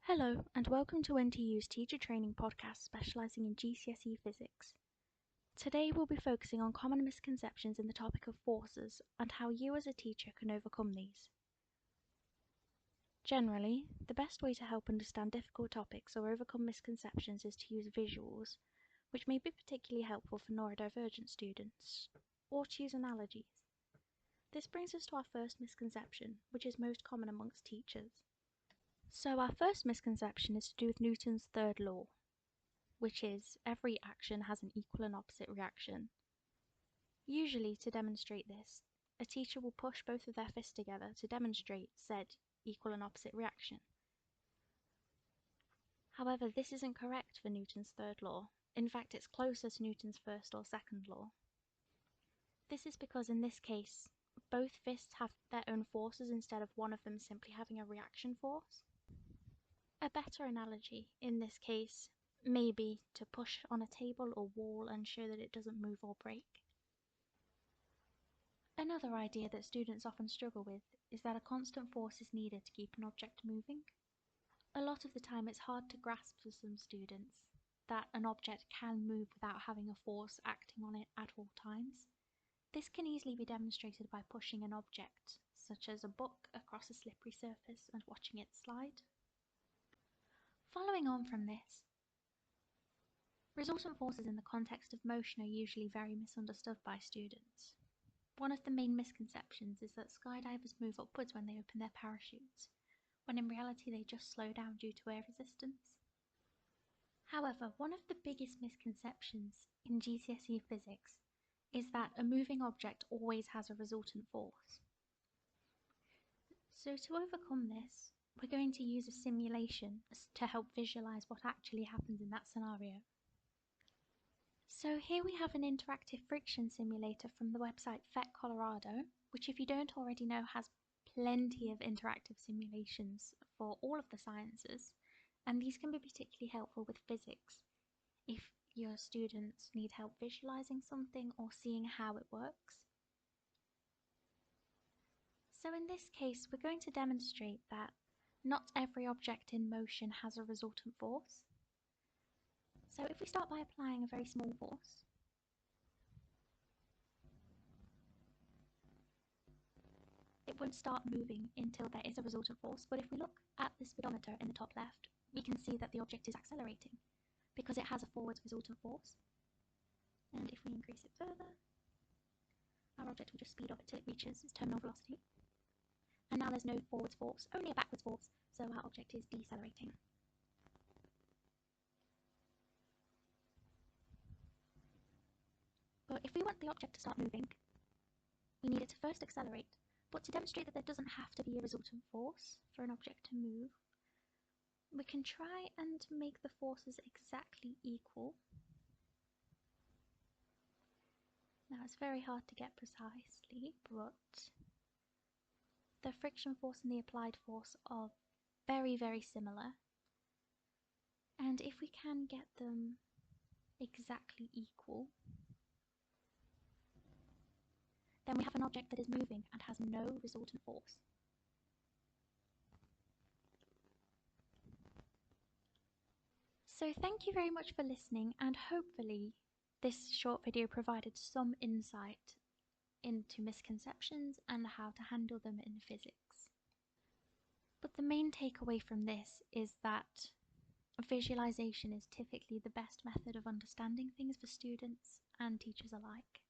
Hello, and welcome to NTU's Teacher Training Podcast specialising in GCSE Physics. Today we'll be focusing on common misconceptions in the topic of forces and how you as a teacher can overcome these. Generally, the best way to help understand difficult topics or overcome misconceptions is to use visuals, which may be particularly helpful for neurodivergent students, or to use analogies. This brings us to our first misconception, which is most common amongst teachers. So our first misconception is to do with Newton's third law, which is every action has an equal and opposite reaction. Usually, to demonstrate this, a teacher will push both of their fists together to demonstrate said equal and opposite reaction. However, this isn't correct for Newton's third law. In fact, it's closer to Newton's first or second law. This is because in this case, both fists have their own forces instead of one of them simply having a reaction force. A better analogy in this case may be to push on a table or wall and show that it doesn't move or break. Another idea that students often struggle with is that a constant force is needed to keep an object moving. A lot of the time it's hard to grasp for some students that an object can move without having a force acting on it at all times. This can easily be demonstrated by pushing an object, such as a book, across a slippery surface and watching it slide. Following on from this, resultant forces in the context of motion are usually very misunderstood by students. One of the main misconceptions is that skydivers move upwards when they open their parachutes, when in reality they just slow down due to air resistance. However, one of the biggest misconceptions in GCSE physics is that a moving object always has a resultant force. So to overcome this, we're going to use a simulation to help visualize what actually happens in that scenario. So here we have an interactive friction simulator from the website PhET Colorado, which if you don't already know has plenty of interactive simulations for all of the sciences, and these can be particularly helpful with physics if your students need help visualizing something or seeing how it works. So in this case, we're going to demonstrate that not every object in motion has a resultant force. So if we start by applying a very small force, it won't start moving until there is a resultant force. But if we look at the speedometer in the top left, we can see that the object is accelerating because it has a forward resultant force. And if we increase it further, our object will just speed up until it reaches its terminal velocity. And now there's no forwards force, only a backwards force, so our object is decelerating. But if we want the object to start moving, we need it to first accelerate. But to demonstrate that there doesn't have to be a resultant force for an object to move, we can try and make the forces exactly equal. Now it's very hard to get precisely, but the friction force and the applied force are very, very similar. And if we can get them exactly equal, then we have an object that is moving and has no resultant force. So thank you very much for listening, and hopefully this short video provided some insight into misconceptions and how to handle them in physics. But the main takeaway from this is that visualization is typically the best method of understanding things for students and teachers alike.